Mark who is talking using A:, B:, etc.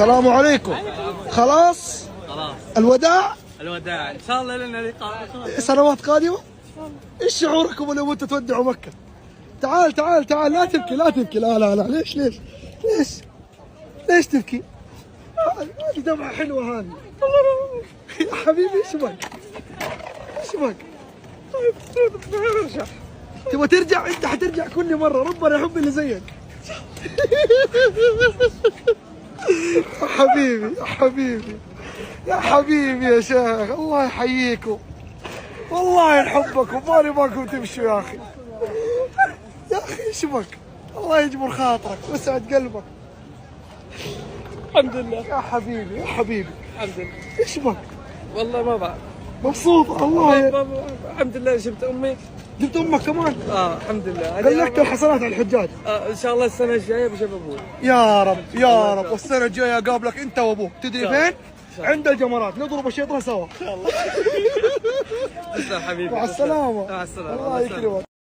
A: السلام عليكم. خلاص الوداع
B: ان شاء الله لنا لقاء
A: سنوات قادمه. ايش شعوركم لو انتم تودعوا مكه؟ تعال تعال تعال، لا تبكي لا تبكي، لا لا لا، ليش تبكي؟ هذه دمعه حلوه هذه. يا حبيبي ايش بك؟ تبغى ترجع؟ انت حترجع كل مره، ربنا يحب اللي زيك. يا حبيبي يا حبيبي يا حبيبي يا شيخ، الله يحييكم، والله نحبكم، ما نبغاكم تمشوا يا اخي. يا اخي ايش بك؟ الله يجبر خاطرك ويسعد قلبك.
B: الحمد لله
A: يا حبيبي يا حبيبي.
B: الحمد لله.
A: ايش بك؟
B: والله ما بعرف.
A: مبسوط الله
B: الحمد لله. جبت امي.
A: جبت امك كمان؟
B: الحمد لله.
A: بلغت الحسنات على الحجاج.
B: ان شاء الله السنه الجايه بجيب ابوي.
A: يا رب يا رب، والسنه الجايه قابلك انت وابوك، تدري فين؟ عند الجمرات، نضرب الشيطان سوا.
B: تسلم حبيبي.
A: مع السلامه.
B: مع السلامه.
A: الله يكرمك.